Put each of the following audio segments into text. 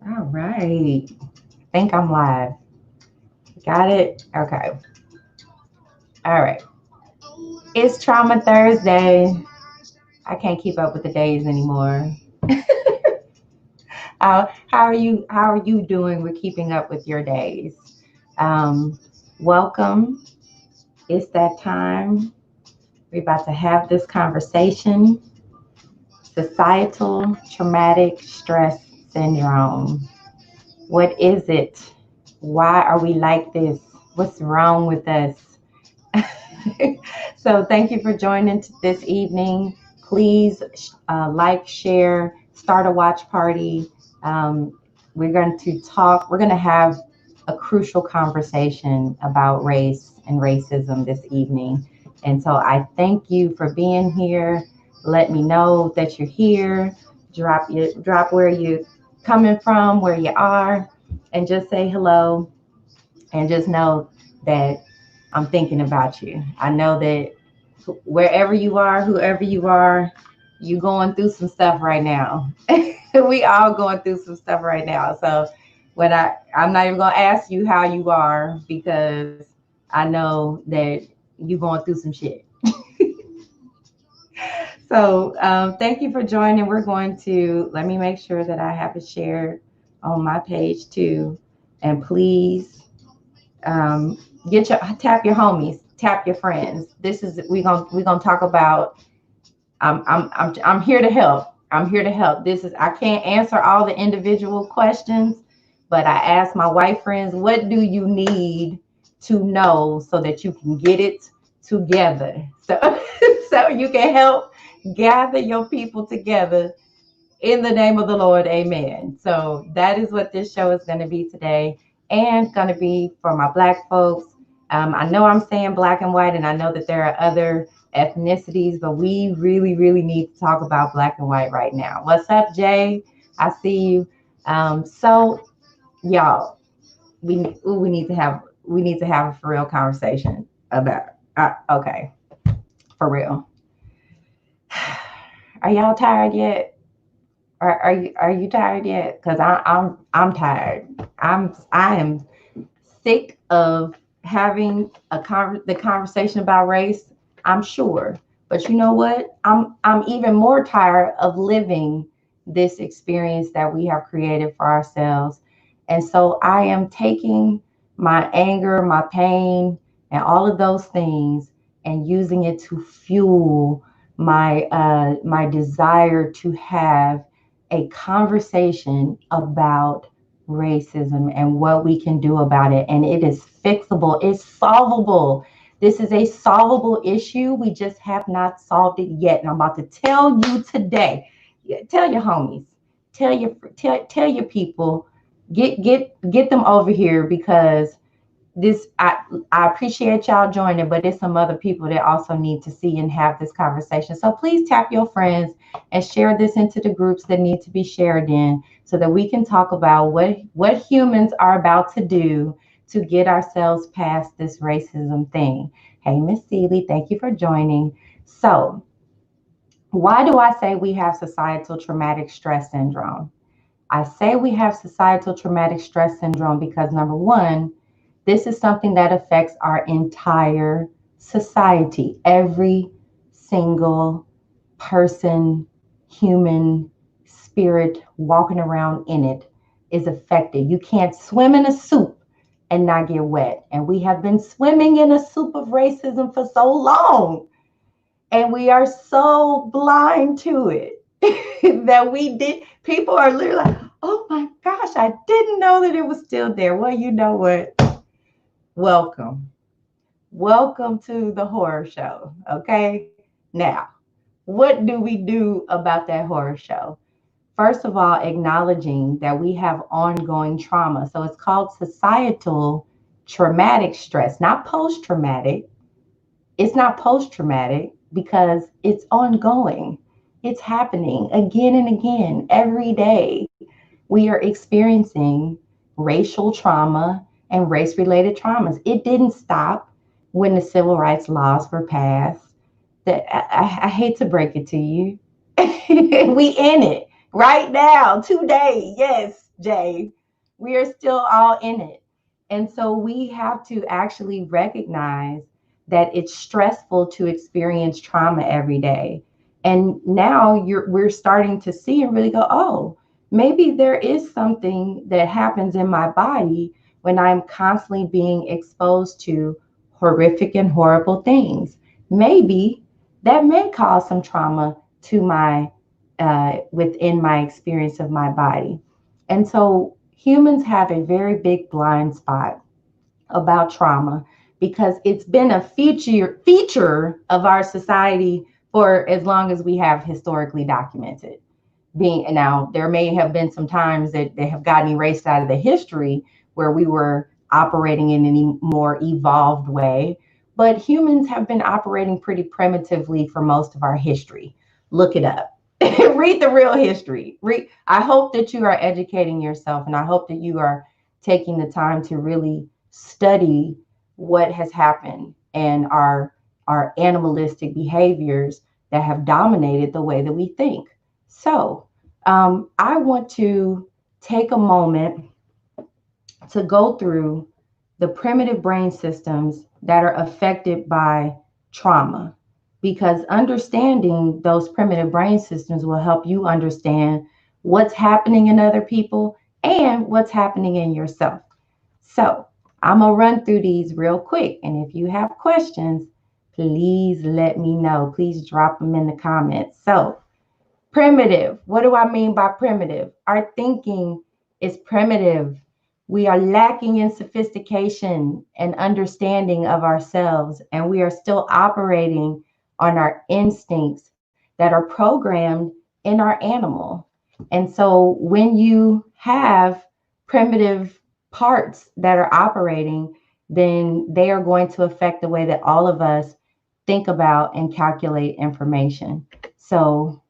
All right. I think I'm live. Got it? Okay. All right. It's Trauma Thursday. I can't keep up with the days anymore. How are you doing with keeping up with your days? Um, Welcome. It's that time. We're about to have this conversation. Societal traumatic stress syndrome. What is it? Why are we like this? What's wrong with us? So thank you for joining this evening. Please like, share, start a watch party. Um, we're going to talk, we're going to have a crucial conversation about race and racism this evening. And so I thank you for being here. Let me know that you're here. Drop where you're coming from, where you are, and just say hello, and just know that I'm thinking about you. I know that wherever you are, whoever you are, you going through some stuff right now. We all going through some stuff right now. So when I'm not even gonna ask you how you are, because I know that you going through some shit. So thank you for joining. We're going to let me make sure that I have it shared on my page too. And please get your tap your homies, tap your friends. This is we're gonna talk about. I'm here to help. I'm here to help. This is I can't answer all the individual questions, but I ask my white friends, what do you need to know so that you can get it together? So so you can help gather your people together in the name of the Lord, amen. So that is what this show is going to be today, and going to be for my Black folks. I know I'm saying black and white, and I know that there are other ethnicities, but we really, really need to talk about black and white right now. What's up, Jay? I see you. So, y'all, we need to have a for real conversation about. Okay, for real. Are y'all tired yet? Are you tired yet? Because I'm tired. I am sick of having the conversation about race. I'm sure, but you know what? I'm even more tired of living this experience that we have created for ourselves. And so I am taking my anger, my pain, and all of those things, and using it to fuel my desire to have a conversation about racism and what we can do about it. And it is fixable, it's solvable. This is a solvable issue. We just have not solved it yet. And I'm about to tell you today. Tell your homies, tell your people, get them over here, because this I appreciate y'all joining, but there's some other people that also need to see and have this conversation. So please tap your friends and share this into the groups that need to be shared in, so that we can talk about what humans are about to do to get ourselves past this racism thing. Hey, Miss Seeley, thank you for joining. So why do I say we have societal traumatic stress syndrome? I say we have societal traumatic stress syndrome because, number one, this is something that affects our entire society. Every single person, human, spirit walking around in it is affected. You can't swim in a soup and not get wet. And we have been swimming in a soup of racism for so long. And we are so blind to it that people are literally like, oh my gosh, I didn't know that it was still there. Well, you know what? Welcome. Welcome to the horror show. Okay. Now, what do we do about that horror show? First of all, acknowledging that we have ongoing trauma. So it's called societal traumatic stress, not post traumatic. It's not post traumatic because it's ongoing. It's happening again and again every day. We are experiencing racial trauma and race related traumas. It didn't stop when the civil rights laws were passed. That I hate to break it to you. We in it. right now, today. Yes, Jay, we are still all in it. And so we have to actually recognize that it's stressful to experience trauma every day. And now we're starting to see and really go, oh, maybe there is something that happens in my body when I'm constantly being exposed to horrific and horrible things. Maybe that may cause some trauma to my within my experience of my body. And so humans have a very big blind spot about trauma because it's been a feature of our society for as long as we have historically documented. Being now, there may have been some times that they have gotten erased out of the history where we were operating in any more evolved way, but humans have been operating pretty primitively for most of our history. Look it up. Read the real history. I hope that you are educating yourself, and I hope that you are taking the time to really study what has happened and our animalistic behaviors that have dominated the way that we think. So, I want to take a moment to go through the primitive brain systems that are affected by trauma, because understanding those primitive brain systems will help you understand what's happening in other people and what's happening in yourself. So, I'm going to run through these real quick. And if you have questions, please let me know. Please drop them in the comments. So, primitive. What do I mean by primitive? Our thinking is primitive. We are lacking in sophistication and understanding of ourselves, and we are still operating on our instincts that are programmed in our animal. And so when you have primitive parts that are operating, then they are going to affect the way that all of us think about and calculate information. So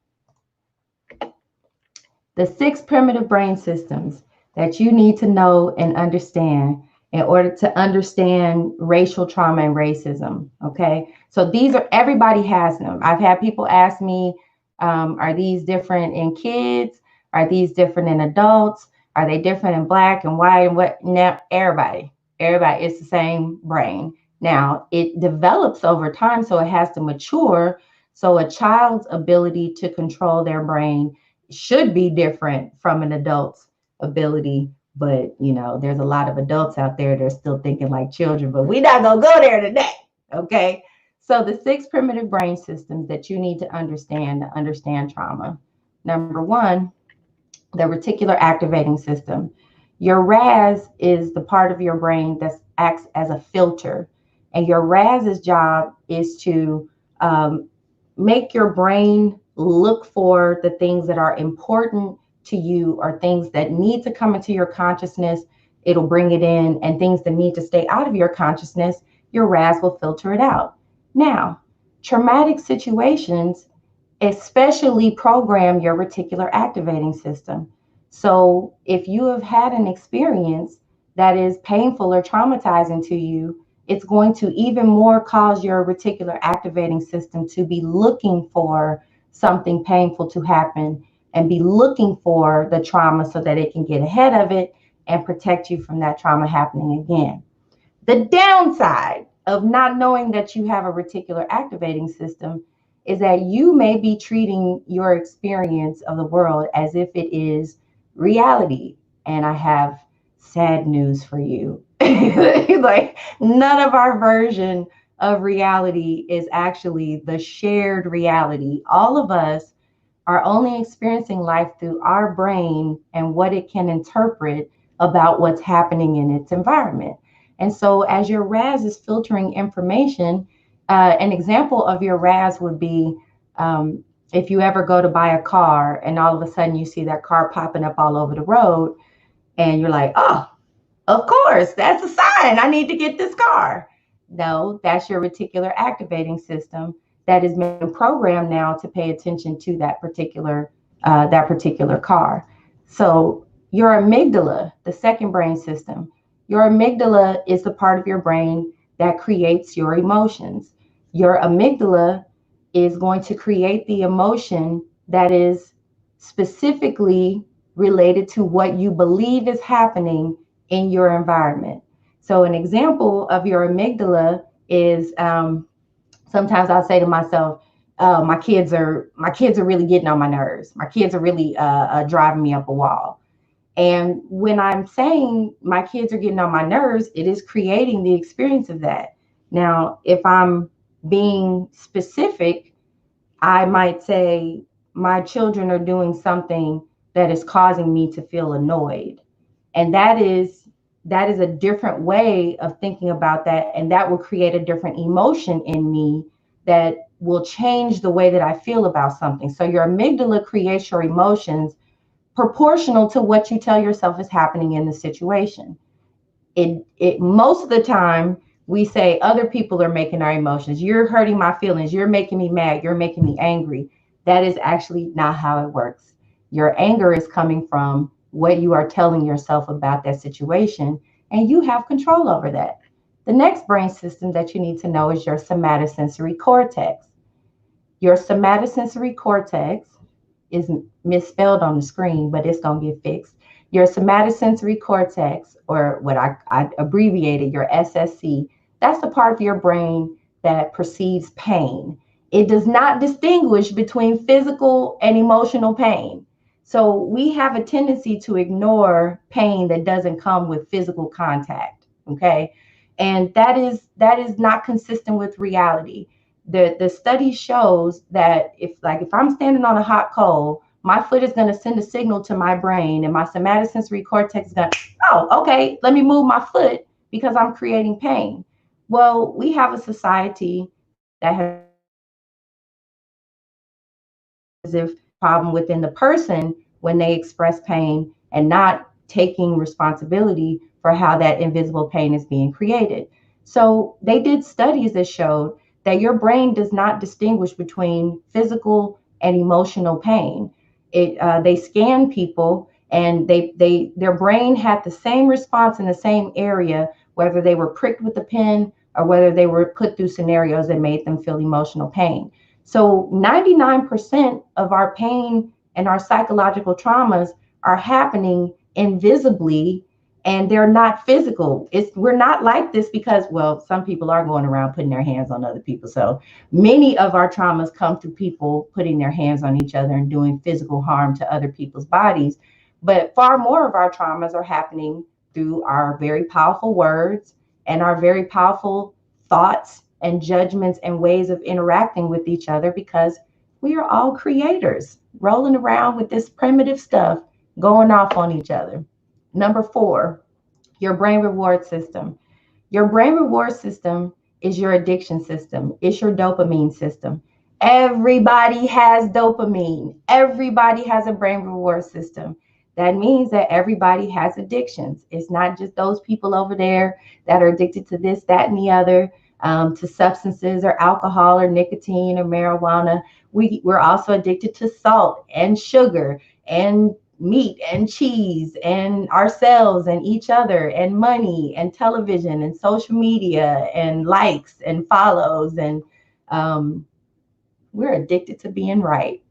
the six primitive brain systems that you need to know and understand in order to understand racial trauma and racism. Okay. So these are, everybody has them. I've had people ask me, are these different in kids? Are these different in adults? Are they different in black and white and what? Now, everybody, it's the same brain. Now, it develops over time, so it has to mature. So a child's ability to control their brain should be different from an adult's ability. But, there's a lot of adults out there that are still thinking like children, but we're not going to go there today. Okay. So the six primitive brain systems that you need to understand trauma. Number one, the reticular activating system. Your RAS is the part of your brain that acts as a filter. And your RAS's job is to make your brain look for the things that are important to you or things that need to come into your consciousness. It'll bring it in, and things that need to stay out of your consciousness, your RAS will filter it out. Now, traumatic situations especially program your reticular activating system. So if you have had an experience that is painful or traumatizing to you, it's going to even more cause your reticular activating system to be looking for something painful to happen and be looking for the trauma so that it can get ahead of it and protect you from that trauma happening again. The downside of not knowing that you have a reticular activating system is that you may be treating your experience of the world as if it is reality. And I have sad news for you. Like, none of our version of reality is actually the shared reality. All of us are only experiencing life through our brain and what it can interpret about what's happening in its environment. And so as your RAS is filtering information, an example of your RAS would be if you ever go to buy a car and all of a sudden you see that car popping up all over the road and you're like, oh, of course, that's a sign. I need to get this car. No, that's your reticular activating system that has been programmed now to pay attention to that particular car. So your amygdala, the second brain system, your amygdala is the part of your brain that creates your emotions. Your amygdala is going to create the emotion that is specifically related to what you believe is happening in your environment. So an example of your amygdala is sometimes I'll say to myself, my kids are really getting on my nerves. My kids are really driving me up a wall. And when I'm saying my kids are getting on my nerves, it is creating the experience of that. Now, if I'm being specific, I might say my children are doing something that is causing me to feel annoyed. And that is a different way of thinking about that, and that will create a different emotion in me that will change the way that I feel about something. So your amygdala creates your emotions proportional to what you tell yourself is happening in the situation. It most of the time we say other people are making our emotions. You're hurting my feelings. You're making me mad. You're making me angry. That is actually not how it works. Your anger is coming from what you are telling yourself about that situation, and you have control over that. The next brain system that you need to know is your somatosensory cortex. Your somatosensory cortex is misspelled on the screen, but it's going to get fixed. Your somatosensory cortex, or what I abbreviated, your SSC, that's the part of your brain that perceives pain. It does not distinguish between physical and emotional pain. So we have a tendency to ignore pain that doesn't come with physical contact. Okay. And that is not consistent with reality. The study shows that if I'm standing on a hot coal, my foot is going to send a signal to my brain, and my somatosensory cortex is going to, oh, okay, let me move my foot because I'm creating pain. Well, we have a society that has problem within the person when they express pain and not taking responsibility for how that invisible pain is being created. So they did studies that showed that your brain does not distinguish between physical and emotional pain. They scanned people, and their brain had the same response in the same area, whether they were pricked with a pin or whether they were put through scenarios that made them feel emotional pain. So 99% of our pain and our psychological traumas are happening invisibly, and they're not physical. We're not like this because, well, some people are going around putting their hands on other people. So many of our traumas come through people putting their hands on each other and doing physical harm to other people's bodies. But far more of our traumas are happening through our very powerful words and our very powerful thoughts and judgments and ways of interacting with each other, because we are all creators rolling around with this primitive stuff going off on each other. Number 4, your brain reward system. Your brain reward system is your addiction system. It's your dopamine system. Everybody has dopamine. Everybody has a brain reward system. That means that everybody has addictions. It's not just those people over there that are addicted to this, that, and the other, to substances or alcohol or nicotine or marijuana. We're also addicted to salt and sugar and meat and cheese and ourselves and each other and money and television and social media and likes and follows. And we're addicted to being right.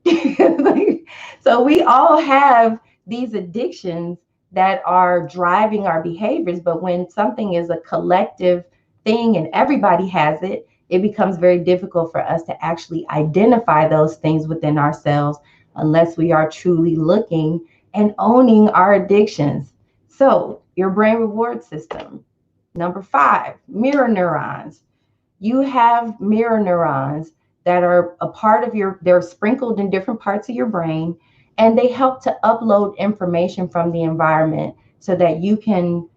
So we all have these addictions that are driving our behaviors. But when something is a collective thing and everybody has it, it becomes very difficult for us to actually identify those things within ourselves unless we are truly looking and owning our addictions. So your brain reward system. Number 5, mirror neurons. You have mirror neurons that are a part of they're sprinkled in different parts of your brain, and they help to upload information from the environment so that you can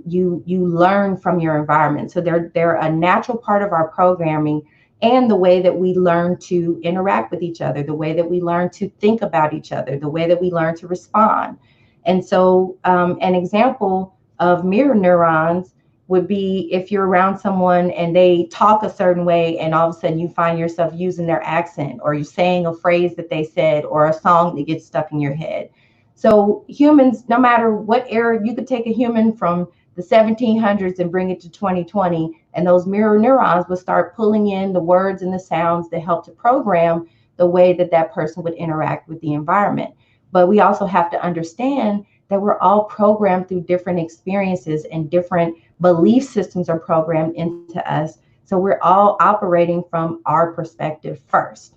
you learn from your environment. So they're a natural part of our programming and the way that we learn to interact with each other, the way that we learn to think about each other, the way that we learn to respond. And so an example of mirror neurons would be if you're around someone and they talk a certain way, and all of a sudden you find yourself using their accent, or you're saying a phrase that they said, or a song that gets stuck in your head. So humans, no matter what era, you could take a human from the 1700s and bring it to 2020, and those mirror neurons will start pulling in the words and the sounds that help to program the way that that person would interact with the environment. But we also have to understand that we're all programmed through different experiences, and different belief systems are programmed into us. So we're all operating from our perspective first.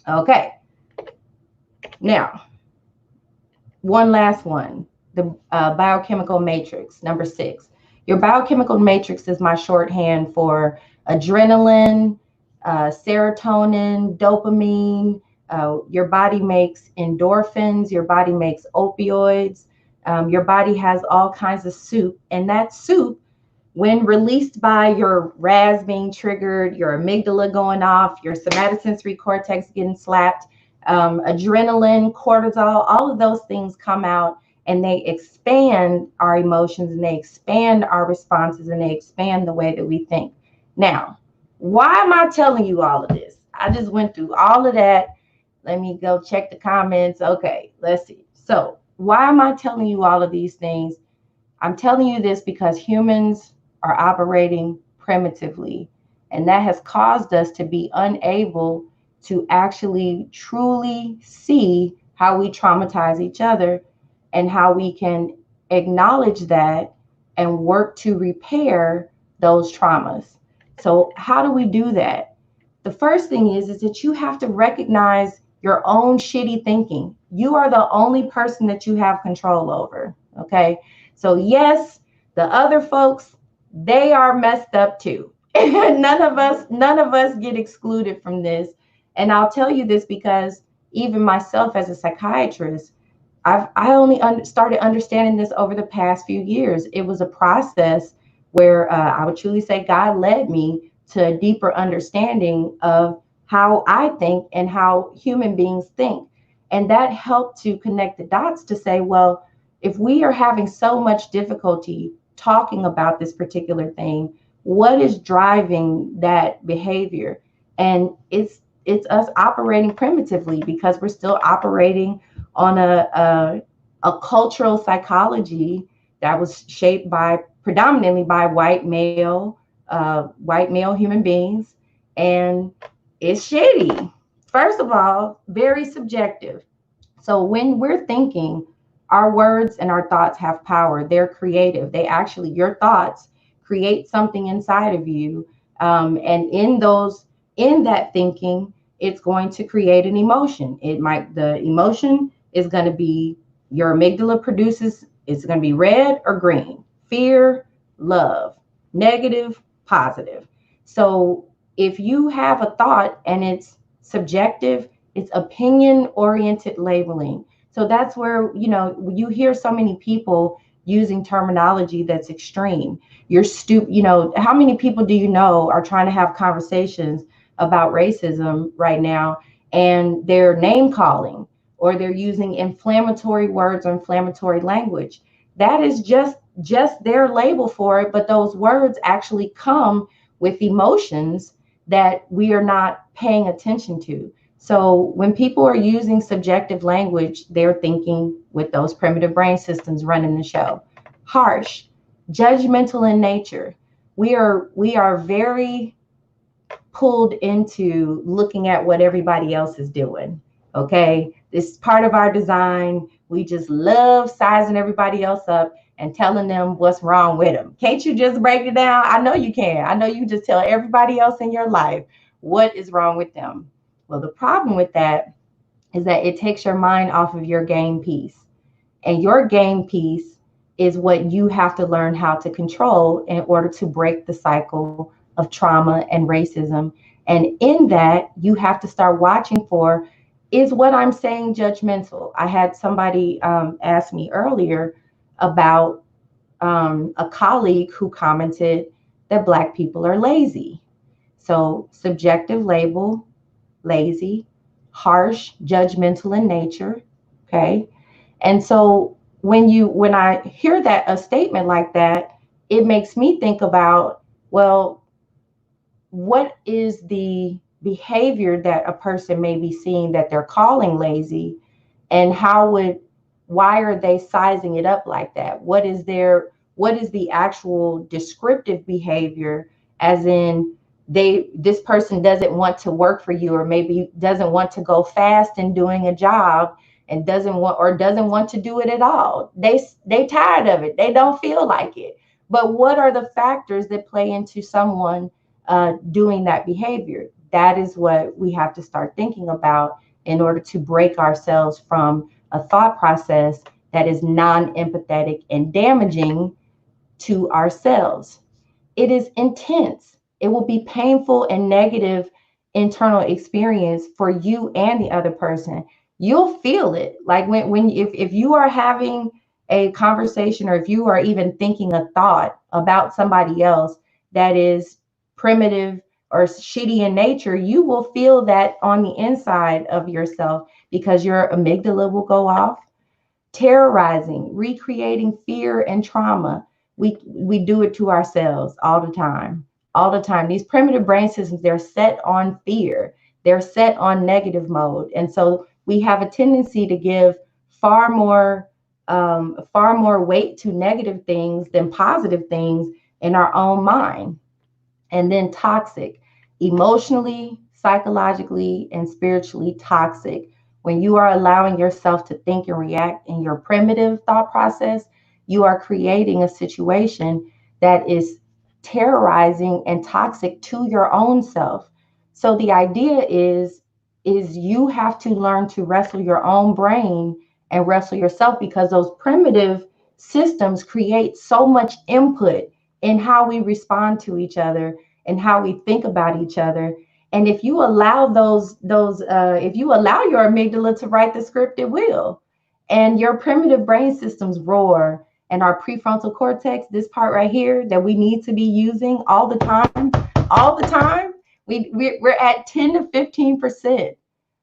Okay. Now, one last one, the biochemical matrix, number 6. Your biochemical matrix is my shorthand for adrenaline, serotonin, dopamine. Your body makes endorphins, your body makes opioids, your body has all kinds of soup. And that soup, when released by your RAS being triggered, your amygdala going off, your somatosensory cortex getting slapped, adrenaline, cortisol, all of those things come out, and they expand our emotions, and they expand our responses, and they expand the way that we think. Now, why am I telling you all of this? I just went through all of that. Let me go check the comments. Okay, let's see. So why am I telling you all of these things? I'm telling you this because humans are operating primitively, and that has caused us to be unable to actually truly see how we traumatize each other, and how we can acknowledge that and work to repair those traumas. So how do we do that? The first thing is that you have to recognize your own shitty thinking. You are the only person that you have control over. Okay. So yes, the other folks, they are messed up too. none of us get excluded from this. And I'll tell you this because even myself as a psychiatrist, I only started understanding this over the past few years. It was a process where I would truly say God led me to a deeper understanding of how I think and how human beings think. And that helped to connect the dots to say, well, if we are having so much difficulty talking about this particular thing, what is driving that behavior? And it's us operating primitively, because we're still operating on a cultural psychology that was shaped by predominantly by white male human beings. And it's shitty. First of all, very subjective. So when we're thinking, our words and our thoughts have power. They're creative. They actually, your thoughts create something inside of you. And in that thinking, it's going to create an emotion. The emotion is going to be, your amygdala produces, it's going to be red or green, fear, love, negative, positive. So if you have a thought and it's subjective, it's opinion oriented labeling. So that's where, you hear so many people using terminology that's extreme. You're stupid. How many people do you know are trying to have conversations about racism right now, and they're name calling, or they're using inflammatory words or inflammatory language? That is just their label for it. But those words actually come with emotions that we are not paying attention to. So when people are using subjective language, they're thinking with those primitive brain systems running the show. Harsh, judgmental in nature. We are very pulled into looking at what everybody else is doing. Okay, this is part of our design. We just love sizing everybody else up and telling them what's wrong with them. Can't you just break it down? I know you can. I know you just tell everybody else in your life what is wrong with them. Well, the problem with that is that it takes your mind off of your game piece. And your game piece is what you have to learn how to control in order to break the cycle of trauma and racism. And in that, you have to start watching for, is what I'm saying judgmental? I had somebody ask me earlier about a colleague who commented that Black people are lazy. So subjective label, lazy, harsh, judgmental in nature. Okay. And so when I hear that, a statement like that, it makes me think about, well, what is the behavior that a person may be seeing that they're calling lazy, and why are they sizing it up like that? What is the actual descriptive behavior, as in, this person doesn't want to work for you, or maybe doesn't want to go fast in doing a job, and doesn't want to do it at all. They tired of it. They don't feel like it. But what are the factors that play into someone doing that behavior? That is what we have to start thinking about in order to break ourselves from a thought process that is non-empathetic and damaging to ourselves. It is intense. It will be painful and negative internal experience for you and the other person. You'll feel it. Like if you are having a conversation, or if you are even thinking a thought about somebody else that is primitive or shitty in nature, you will feel that on the inside of yourself, because your amygdala will go off. Terrorizing, recreating fear and trauma. We do it to ourselves all the time. All the time. These primitive brain systems, they're set on fear. They're set on negative mode. And so we have a tendency to give far more weight to negative things than positive things in our own mind. And then toxic, emotionally, psychologically, and spiritually toxic. When you are allowing yourself to think and react in your primitive thought process, you are creating a situation that is terrorizing and toxic to your own self. So the idea is you have to learn to wrestle your own brain and wrestle yourself, because those primitive systems create so much input in how we respond to each other and how we think about each other. And if you allow if you allow your amygdala to write the script, it will. And your primitive brain systems roar, and our prefrontal cortex, this part right here that we need to be using all the time, we're at 10 to 15%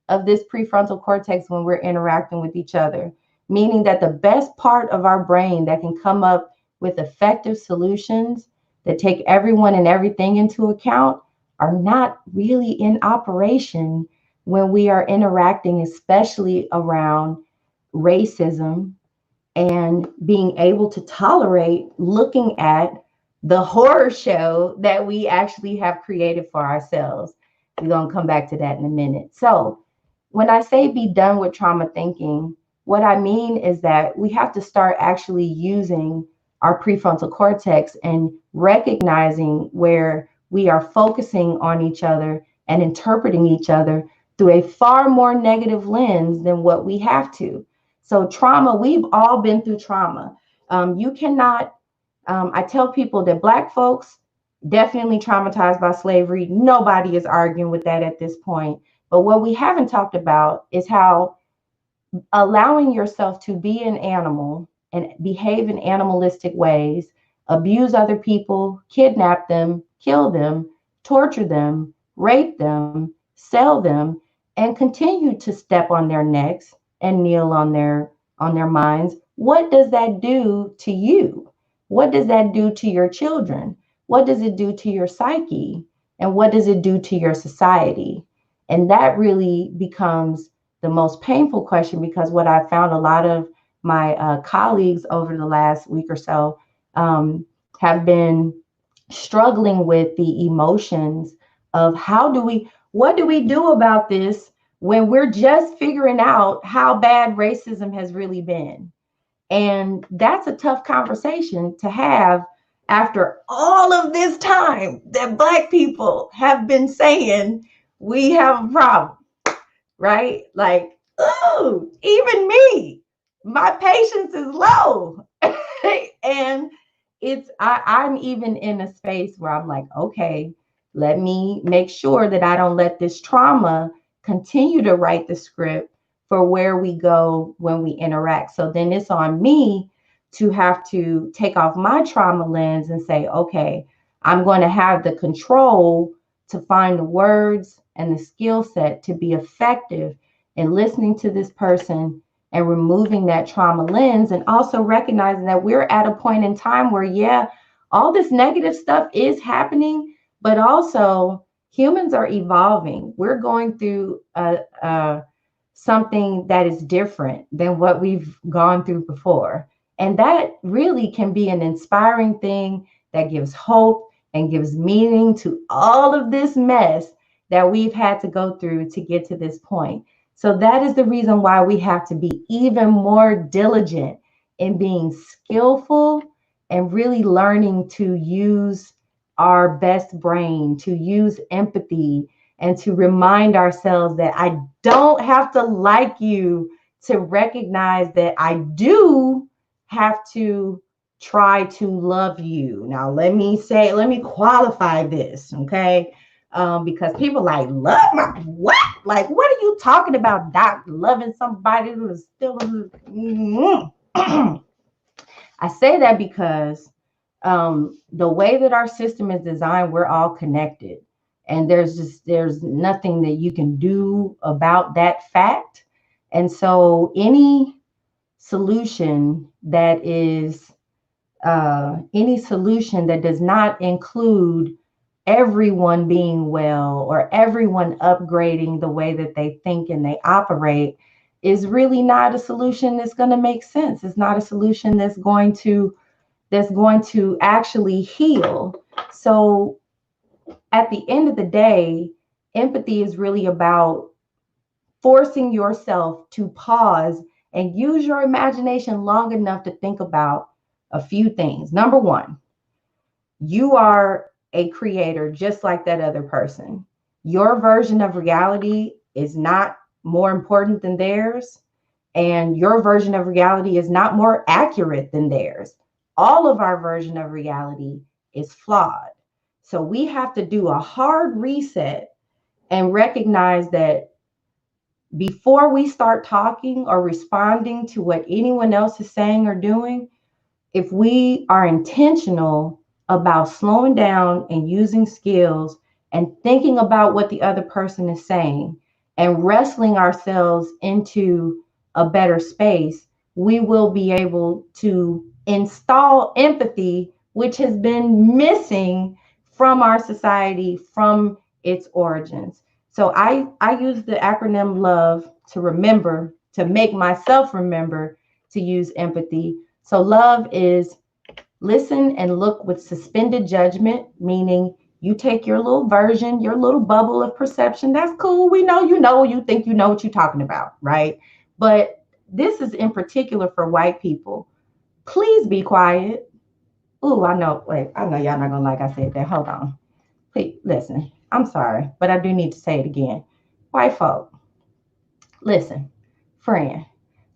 of this prefrontal cortex when we're interacting with each other, meaning that the best part of our brain that can come up with effective solutions that take everyone and everything into account are not really in operation when we are interacting, especially around racism, and being able to tolerate looking at the horror show that we actually have created for ourselves. We're going to come back to that in a minute. So when I say be done with trauma thinking, what I mean is that we have to start actually using our prefrontal cortex and recognizing where we are focusing on each other and interpreting each other through a far more negative lens than what we have to. So trauma, we've all been through trauma. You cannot, I tell people that Black folks definitely traumatized by slavery. Nobody is arguing with that at this point. But what we haven't talked about is how allowing yourself to be an animal and behave in animalistic ways, abuse other people, kidnap them, kill them, torture them, rape them, sell them, and continue to step on their necks and kneel on their minds. What does that do to you? What does that do to your children? What does it do to your psyche? And what does it do to your society? And that really becomes the most painful question, because what I found a lot of my colleagues over the last week or so have been struggling with the emotions of what do we do about this when we're just figuring out how bad racism has really been? And that's a tough conversation to have after all of this time that Black people have been saying we have a problem, right? Like, oh, even me, my patience is low. And I'm even in a space where I'm like, okay, let me make sure that I don't let this trauma continue to write the script for where we go when we interact. So then it's on me to have to take off my trauma lens and say, okay, I'm going to have the control to find the words and the skill set to be effective in listening to this person and removing that trauma lens, and also recognizing that we're at a point in time where, yeah, all this negative stuff is happening, but also humans are evolving. We're going through something that is different than what we've gone through before. And that really can be an inspiring thing that gives hope and gives meaning to all of this mess that we've had to go through to get to this point. So that is the reason why we have to be even more diligent in being skillful and really learning to use our best brain, to use empathy, and to remind ourselves that I don't have to like you to recognize that I do have to try to love you. Now, let me qualify this, okay? Because people like, love my what? Like, what are you talking about? Doc, loving somebody who is still. I say that because the way that our system is designed, we're all connected, and there's nothing that you can do about that fact. And so, any solution that does not include everyone being well or everyone upgrading the way that they think and they operate is really not a solution that's going to make sense. It's not a solution that's going to actually heal. So at the end of the day, empathy is really about forcing yourself to pause and use your imagination long enough to think about a few things. Number one, you are a creator just like that other person. Your version of reality is not more important than theirs, and your version of reality is not more accurate than theirs. All of our version of reality is flawed. So we have to do a hard reset and recognize that before we start talking or responding to what anyone else is saying or doing, if we are intentional about slowing down and using skills and thinking about what the other person is saying and wrestling ourselves into a better space, we will be able to install empathy, which has been missing from our society from its origins. So I use the acronym LOVE to remember, to make myself remember to use empathy. So love is listen and look with suspended judgment, meaning you take your little version, your little bubble of perception. That's cool. We know, you think you know what you're talking about, right? But this is in particular for white people. Please be quiet. Ooh, I know. Wait, I know y'all not gonna like I said that. Hold on. Please listen. I'm sorry, but I do need to say it again. White folk, listen, friend.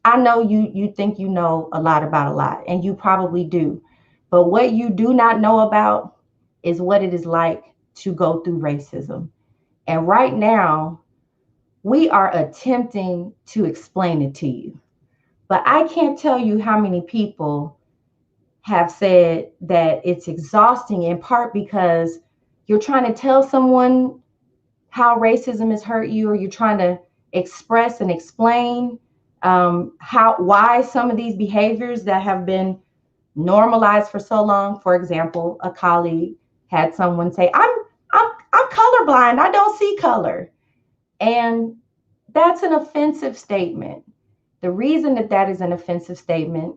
I know you think you know a lot about a lot, and you probably do. But what you do not know about is what it is like to go through racism. And right now, we are attempting to explain it to you. But I can't tell you how many people have said that it's exhausting in part because you're trying to tell someone how racism has hurt you, or you're trying to express and explain why some of these behaviors that have been normalized for so long. For example, a colleague had someone say, I'm colorblind. I don't see color. And that's an offensive statement. The reason that that is an offensive statement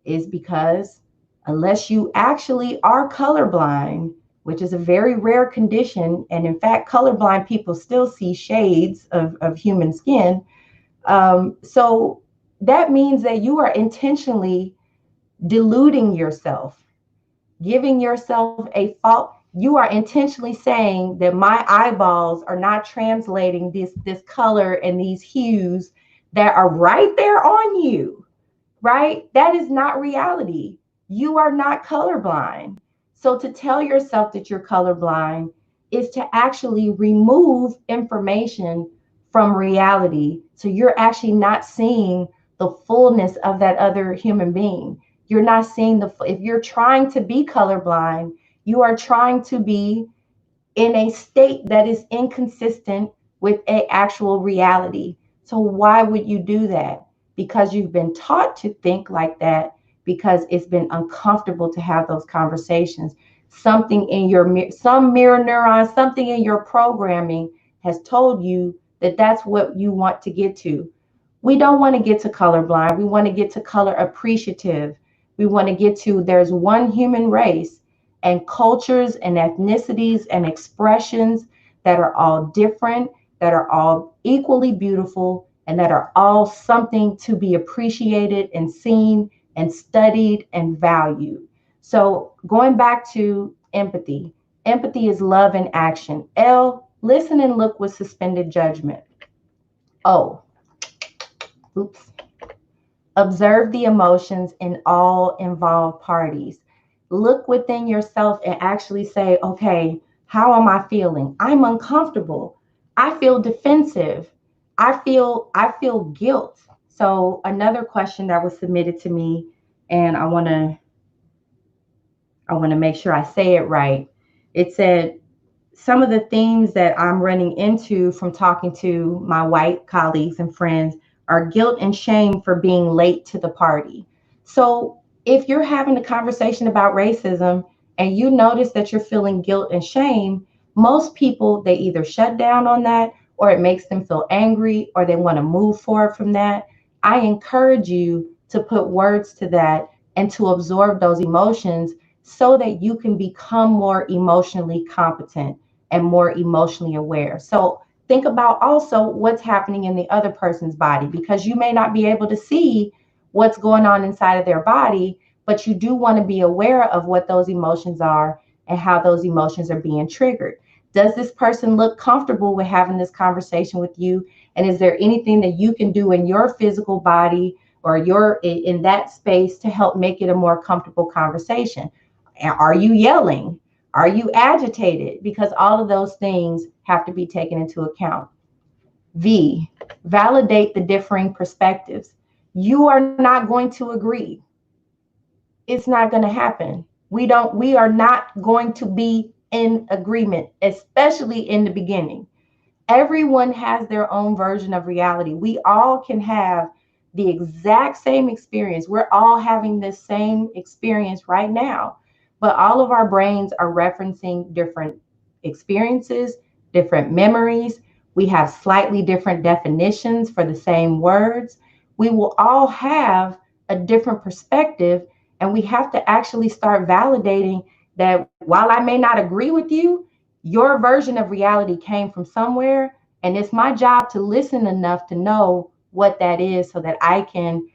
is because unless you actually are colorblind, which is a very rare condition, and in fact, colorblind people still see shades of human skin. So that means that you are intentionally deluding yourself, giving yourself a fault. You are intentionally saying that my eyeballs are not translating this color and these hues that are right there on you, right? That is not reality. You are not colorblind. So to tell yourself that you're colorblind is to actually remove information from reality. So you're actually not seeing the fullness of that other human being. You're not seeing if you're trying to be colorblind, you are trying to be in a state that is inconsistent with an actual reality. So why would you do that? Because you've been taught to think like that, because it's been uncomfortable to have those conversations. Some mirror neurons, something in your programming has told you that that's what you want to get to. We don't want to get to colorblind. We want to get to color appreciative. We want to get to there's one human race, and cultures and ethnicities and expressions that are all different, that are all equally beautiful, and that are all something to be appreciated and seen and studied and valued. So, going back to empathy, empathy is love in action. L, listen and look with suspended judgment. O, oops, observe the emotions in all involved parties. Look within yourself and actually say, okay, how am I feeling? I'm uncomfortable. I feel defensive. I feel guilt. So another question that was submitted to me, and I want to make sure I say it right. It said, some of the themes that I'm running into from talking to my white colleagues and friends are guilt and shame for being late to the party. So if you're having a conversation about racism and you notice that you're feeling guilt and shame, most people, they either shut down on that or it makes them feel angry or they want to move forward from that. I encourage you to put words to that and to absorb those emotions so that you can become more emotionally competent and more emotionally aware. So think about also what's happening in the other person's body, because you may not be able to see what's going on inside of their body, but you do want to be aware of what those emotions are and how those emotions are being triggered. Does this person look comfortable with having this conversation with you? And is there anything that you can do in your physical body or your in that space to help make it a more comfortable conversation? Are you yelling? Are you agitated? Because all of those things have to be taken into account. V, validate the differing perspectives. You are not going to agree. It's not going to happen. We are not going to be in agreement, especially in the beginning. Everyone has their own version of reality. We all can have the exact same experience. We're all having this same experience right now, but all of our brains are referencing different experiences, different memories. We have slightly different definitions for the same words. We will all have a different perspective, and we have to actually start validating that while I may not agree with you, your version of reality came from somewhere, and it's my job to listen enough to know what that is so that I can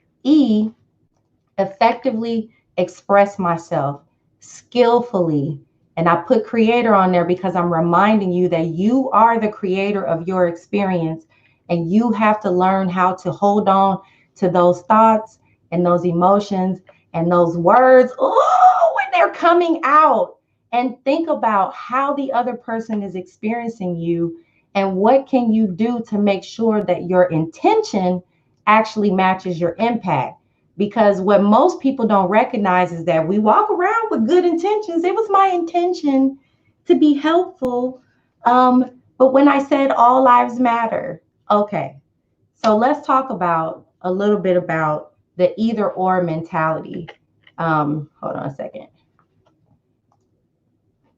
effectively express myself skillfully. And I put creator on there because I'm reminding you that you are the creator of your experience, and you have to learn how to hold on to those thoughts and those emotions and those words, oh, when they're coming out, and think about how the other person is experiencing you and what can you do to make sure that your intention actually matches your impact. Because what most people don't recognize is that we walk around with good intentions. It was my intention to be helpful. But when I said all lives matter, okay, so let's talk about a little bit about the either or mentality. Hold on a second.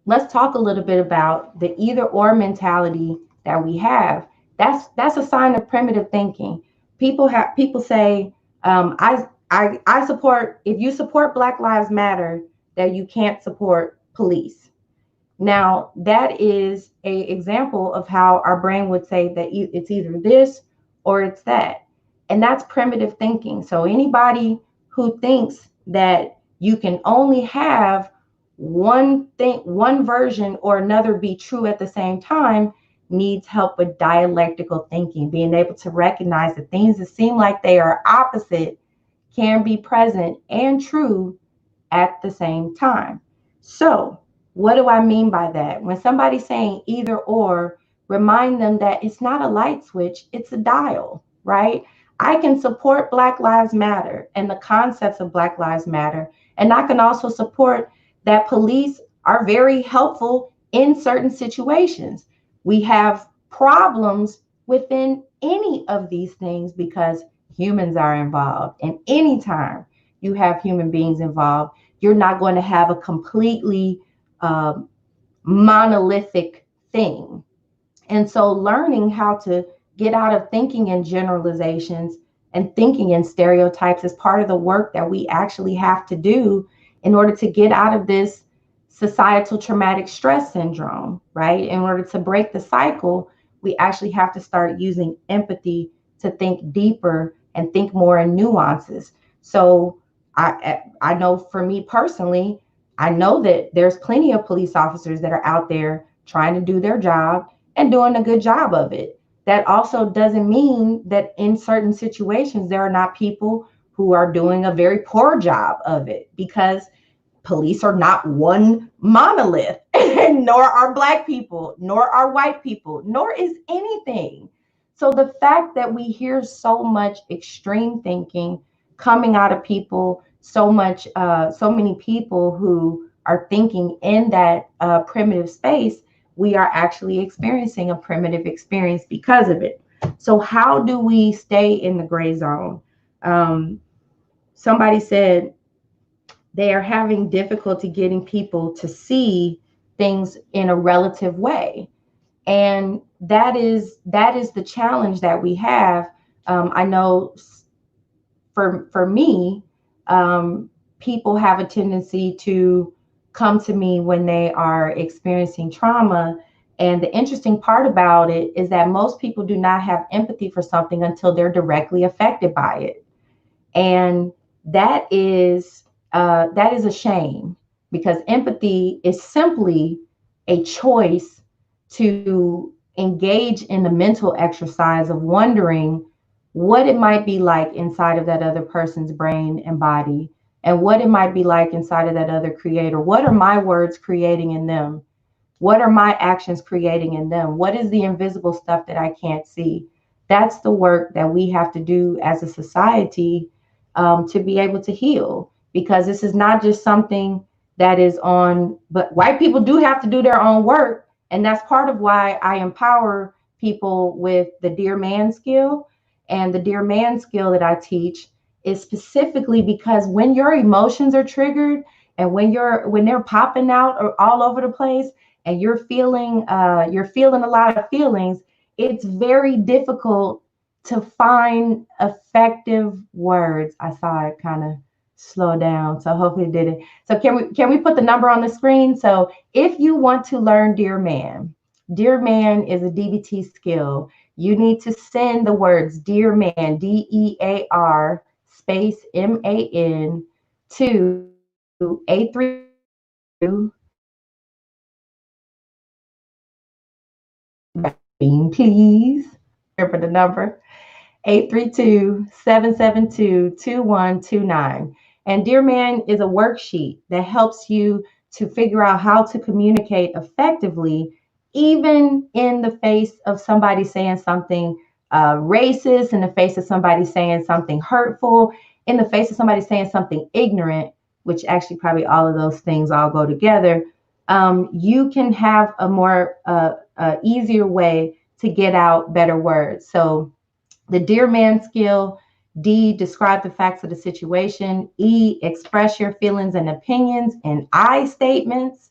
Let's talk a little bit about the either or mentality that we have. That's a sign of primitive thinking. People say, I support, if you support Black Lives Matter, that you can't support police. Now, that is a example of how our brain would say that it's either this or it's that. And that's primitive thinking. So anybody who thinks that you can only have one thing, one version or another be true at the same time needs help with dialectical thinking, being able to recognize that things that seem like they are opposite can be present and true at the same time. So, what do I mean by that? When somebody's saying either or, remind them that it's not a light switch, it's a dial, right? I can support Black Lives Matter and the concepts of Black Lives Matter, and I can also support that police are very helpful in certain situations. We have problems within any of these things because humans are involved. And anytime you have human beings involved, you're not going to have a completely monolithic thing. And so learning how to get out of thinking in generalizations and thinking in stereotypes is part of the work that we actually have to do in order to get out of this societal traumatic stress syndrome, right? In order to break the cycle, we actually have to start using empathy to think deeper and think more in nuances. So I know for me personally, I know that there's plenty of police officers that are out there trying to do their job and doing a good job of it. That also doesn't mean that in certain situations there are not people who are doing a very poor job of it, because police are not one monolith, nor are Black people, nor are white people, nor is anything. So the fact that we hear so much extreme thinking coming out of people, so many people who are thinking in that primitive space, we are actually experiencing a primitive experience because of it. So how do we stay in the gray zone? Somebody said they are having difficulty getting people to see things in a relative way, and that is the challenge that we have. I know for me, people have a tendency to come to me when they are experiencing trauma, and the interesting part about it is that most people do not have empathy for something until they're directly affected by it. And that is a shame, because empathy is simply a choice to engage in the mental exercise of wondering what it might be like inside of that other person's brain and body, and what it might be like inside of that other creator. What are my words creating in them? What are my actions creating in them? What is the invisible stuff that I can't see? That's the work that we have to do as a society, to be able to heal. Because this is not just something that is on, but white people do have to do their own work. And that's part of why I empower people with the Dear Man skill. And the Dear Man skill that I teach is specifically because when your emotions are triggered, and when they're popping out or all over the place, and you're feeling a lot of feelings, it's very difficult to find effective words. I saw it kind of slow down, so hopefully it did it. So can we put the number on the screen? So if you want to learn Dear Man, Dear Man is a DBT skill. You need to send the words Dear Man, DEAR space MAN to 832, please. Remember the number, 832-772-2129. And Dear Man is a worksheet that helps you to figure out how to communicate effectively, even in the face of somebody saying something racist, in the face of somebody saying something hurtful, in the face of somebody saying something ignorant, which actually probably all of those things all go together. You can have a more easier way to get out better words. So the Dear Man skill: D, describe the facts of the situation; E, express your feelings and opinions in I statements;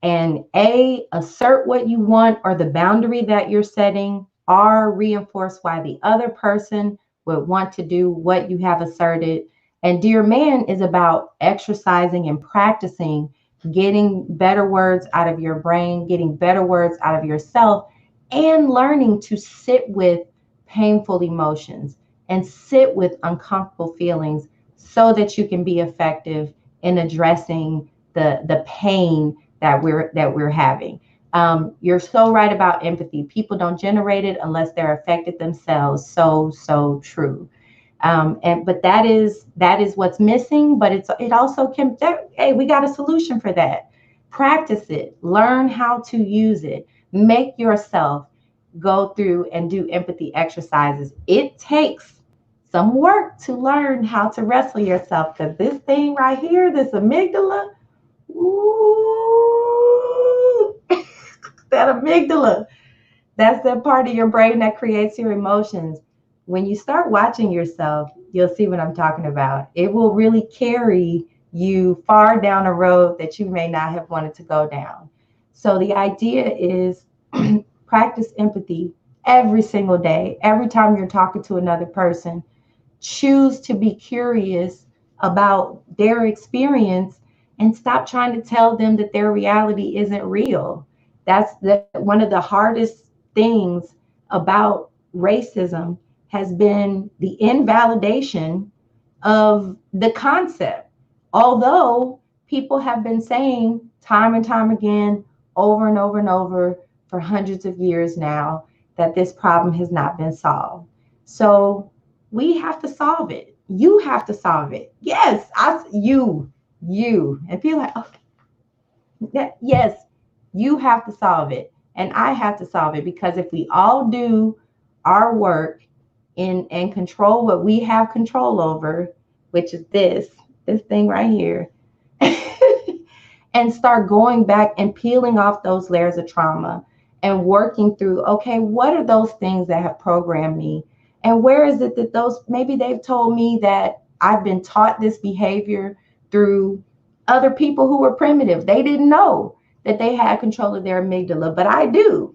and A, assert what you want or the boundary that you're setting; R, reinforce why the other person would want to do what you have asserted. And Dear Man is about exercising and practicing getting better words out of your brain, getting better words out of yourself, and learning to sit with painful emotions and sit with uncomfortable feelings so that you can be effective in addressing the pain that we're having. You're so right about empathy. People don't generate it unless they're affected themselves. So true. But that is what's missing. But it also can. Hey, we got a solution for that. Practice it. Learn how to use it. Make yourself go through and do empathy exercises. It takes some work to learn how to wrestle yourself, because this thing right here, this amygdala, ooh, that amygdala, that's the part of your brain that creates your emotions. When you start watching yourself, you'll see what I'm talking about. It will really carry you far down a road that you may not have wanted to go down. So the idea is practice empathy every single day. Every time you're talking to another person, choose to be curious about their experience and stop trying to tell them that their reality isn't real. That's one of the hardest things about racism has been the invalidation of the concept. Although people have been saying time and time again, over and over and over for hundreds of years now, that this problem has not been solved. So we have to solve it. You have to solve it. Yes, you. And people like, oh, yes, you have to solve it. And I have to solve it, because if we all do our work in and control what we have control over, which is this thing right here, and start going back and peeling off those layers of trauma and working through, okay, what are those things that have programmed me? And where is it that those, maybe they've told me that I've been taught this behavior through other people who were primitive. They didn't know that they had control of their amygdala, but I do.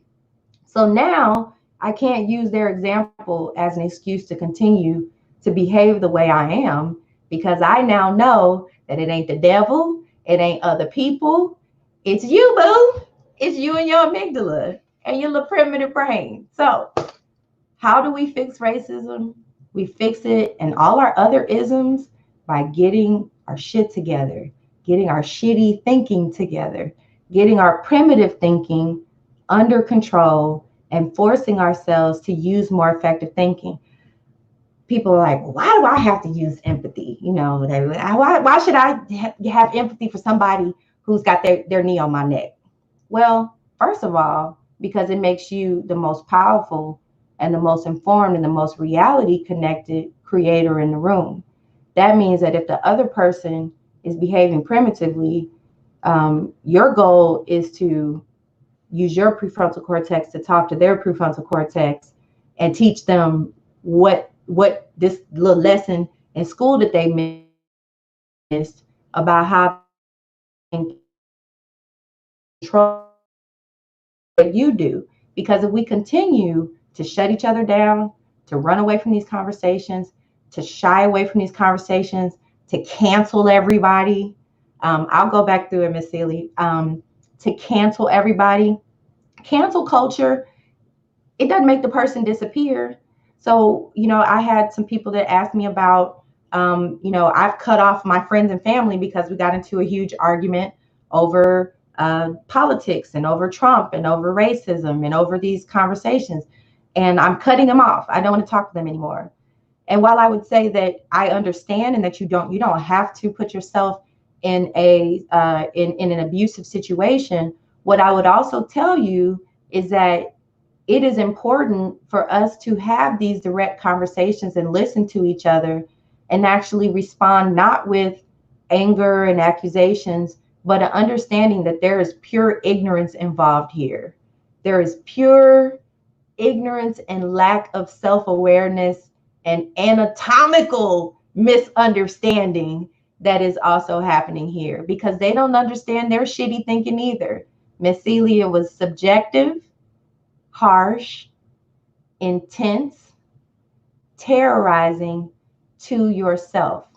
So now I can't use their example as an excuse to continue to behave the way I am, because I now know that it ain't the devil, it ain't other people, it's you, boo. It's you and your amygdala and your little primitive brain. So how do we fix racism? We fix it and all our other isms by getting our shit together, getting our shitty thinking together, getting our primitive thinking under control, and forcing ourselves to use more effective thinking. People are like, well, why do I have to use empathy? You know, why should I have empathy for somebody who's got their knee on my neck? Well, first of all, because it makes you the most powerful and the most informed and the most reality connected creator in the room. That means that if the other person is behaving primitively, your goal is to use your prefrontal cortex to talk to their prefrontal cortex and teach them what this little lesson in school that they missed about how to control what you do. Because if we continue to shut each other down, to run away from these conversations, to shy away from these conversations, to cancel everybody, I'll go back through it, Miss Seeley, to cancel everybody. Cancel culture, it doesn't make the person disappear. So, I had some people that asked me about, I've cut off my friends and family because we got into a huge argument over politics and over Trump and over racism and over these conversations. And I'm cutting them off. I don't want to talk to them anymore. And while I would say that I understand and that you don't have to put yourself in in an abusive situation, what I would also tell you is that it is important for us to have these direct conversations and listen to each other and actually respond not with anger and accusations, but an understanding that there is pure ignorance involved here. There is pure ignorance and lack of self-awareness and anatomical misunderstanding that is also happening here, because they don't understand their shitty thinking either. Miss Celia was subjective, harsh, intense, terrorizing to yourself.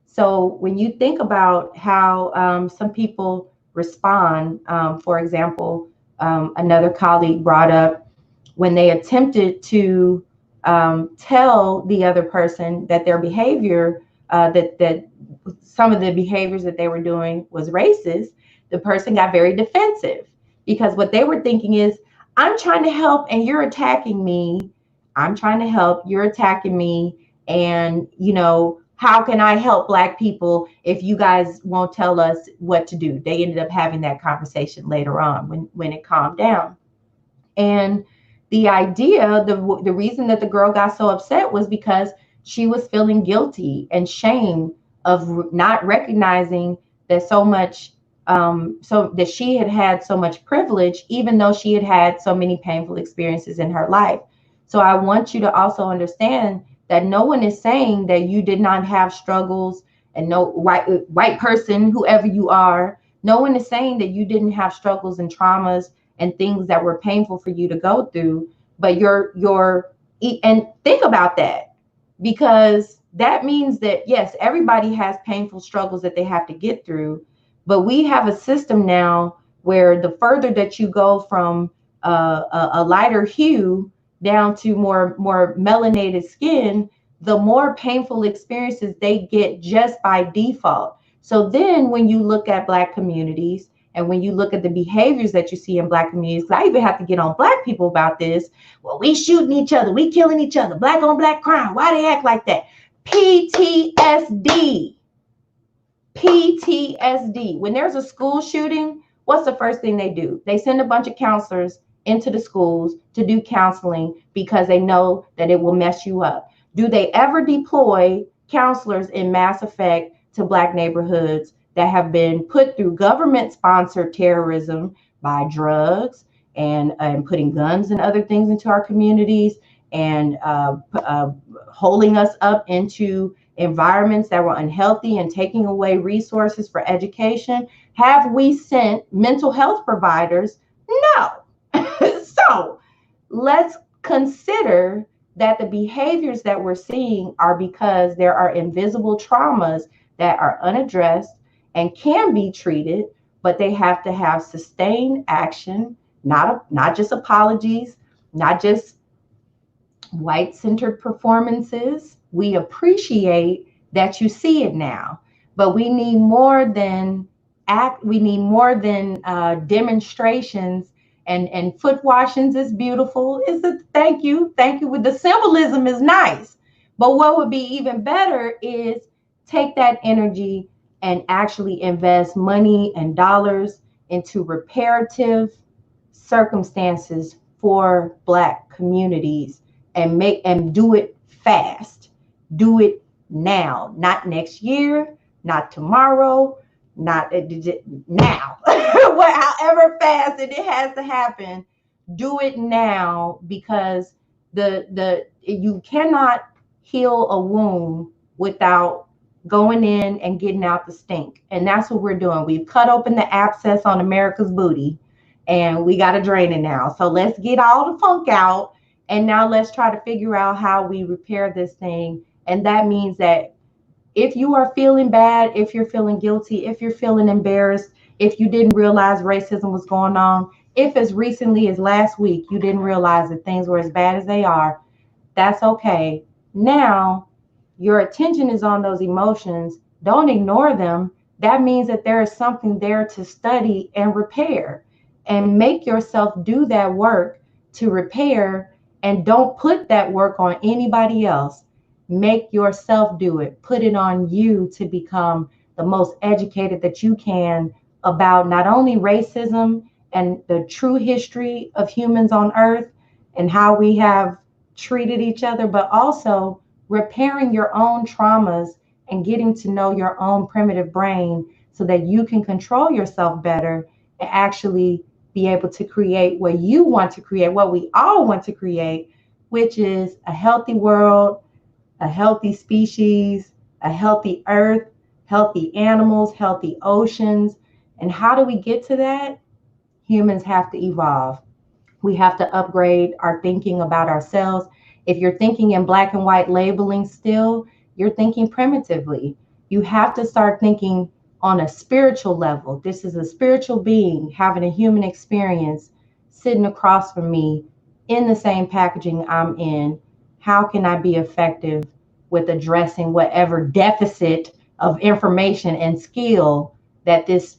So when you think about how some people respond, for example, another colleague brought up when they attempted to tell the other person that their behavior, that some of the behaviors that they were doing was racist, the person got very defensive, because what they were thinking is, I'm trying to help and you're attacking me. I'm trying to help, you're attacking me. And, how can I help Black people if you guys won't tell us what to do? They ended up having that conversation later on when it calmed down. And the idea, the reason that the girl got so upset was because she was feeling guilty and shame of not recognizing that so much, so that she had so much privilege, even though she had so many painful experiences in her life. So I want you to also understand that no one is saying that you did not have struggles, and no white person, whoever you are, no one is saying that you didn't have struggles and traumas and things that were painful for you to go through. But and think about that, because that means that yes, everybody has painful struggles that they have to get through, But we have a system now where the further that you go from a lighter hue down to more melanated skin, the more painful experiences they get just by default. So then when you look at Black communities and when you look at the behaviors that you see in Black communities, 'cause I even have to get on Black people about this. Well, we shooting each other, we killing each other, Black on Black crime. Why they act like that? PTSD. PTSD. When there's a school shooting, what's the first thing they do? They send a bunch of counselors into the schools to do counseling because they know that it will mess you up. Do they ever deploy counselors in mass effect to Black neighborhoods that have been put through government-sponsored terrorism by drugs and putting guns and other things into our communities and holding us up into environments that were unhealthy and taking away resources for education? Have we sent mental health providers? No. So let's consider that the behaviors that we're seeing are because there are invisible traumas that are unaddressed and can be treated, but they have to have sustained action, not just apologies, not just white-centered performances. We appreciate that you see it now, but we need more than demonstrations and foot washings. Is beautiful. Is a thank you. With the symbolism is nice, but what would be even better is take that energy and actually invest money and dollars into reparative circumstances for Black communities and do it fast. Do it now, not next year, not tomorrow, not now. However fast it has to happen, do it now, because the you cannot heal a wound without going in and getting out the stink. And that's what we're doing. We've cut open the abscess on America's booty and we got to drain it now. So let's get all the funk out. And now let's try to figure out how we repair this thing. And that means that if you are feeling bad, if you're feeling guilty, if you're feeling embarrassed, if you didn't realize racism was going on, if as recently as last week you didn't realize that things were as bad as they are, that's okay. Now your attention is on those emotions. Don't ignore them. That means that there is something there to study and repair. And make yourself do that work to repair, and don't put that work on anybody else. Make yourself do it. Put it on you to become the most educated that you can about not only racism and the true history of humans on Earth and how we have treated each other, but also repairing your own traumas and getting to know your own primitive brain so that you can control yourself better and actually be able to create what you want to create, what we all want to create, which is a healthy world, a healthy species, a healthy earth, healthy animals, healthy oceans. And how do we get to that? Humans have to evolve. We have to upgrade our thinking about ourselves. If you're thinking in black and white labeling still, you're thinking primitively. You have to start thinking on a spiritual level. This is a spiritual being having a human experience sitting across from me in the same packaging I'm in. How can I be effective with addressing whatever deficit of information and skill that this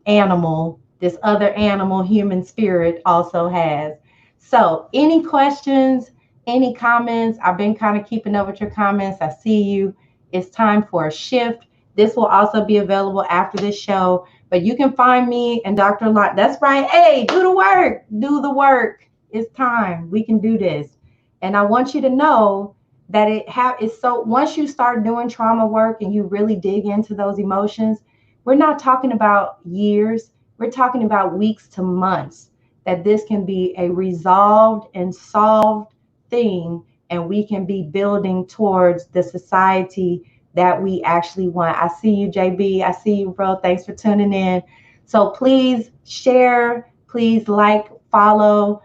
animal, this other animal human spirit also has? So any questions, any comments? I've been kind of keeping up with your comments. I see you. It's time for a shift. This will also be available after this show, but you can find me and Dr. Alauna. That's right. Hey, do the work. Do the work. It's time. We can do this. And I want you to know that it's so, once you start doing trauma work and you really dig into those emotions, we're not talking about years. We're talking about weeks to months, that this can be a resolved and solved thing, and we can be building towards the society that we actually want. I see you, JB. I see you, bro. Thanks for tuning in. So please share, please like, follow.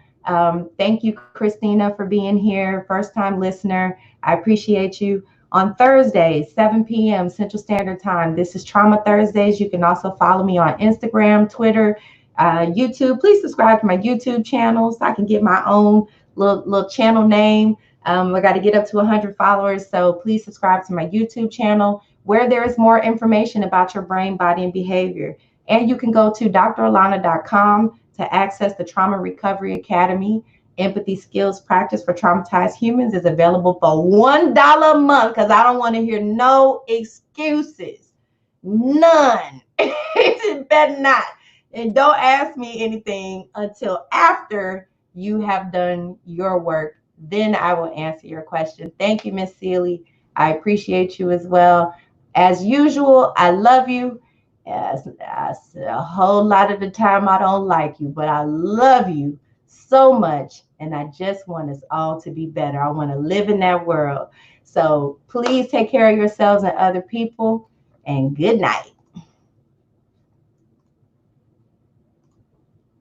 Thank you, Christina, for being here. First time listener. I appreciate you. on Thursdays, 7 p.m. Central Standard Time. This is Trauma Thursdays. You can also follow me on Instagram, Twitter, YouTube. Please subscribe to my YouTube channel so I can get my own little channel name. I got to get up to 100 followers, so please subscribe to my YouTube channel where there is more information about your brain, body, and behavior. And you can go to dralauna.com to access the Trauma Recovery Academy. Empathy Skills Practice for Traumatized Humans is available for $1 a month because I don't want to hear no excuses. None. It better not. And don't ask me anything until after you have done your work. Then I will answer your question. Thank you, Miss Seeley. I appreciate you as well. As usual, I love you. As a whole lot of the time, I don't like you, but I love you so much. And I just want us all to be better. I want to live in that world. So please take care of yourselves and other people. And good night.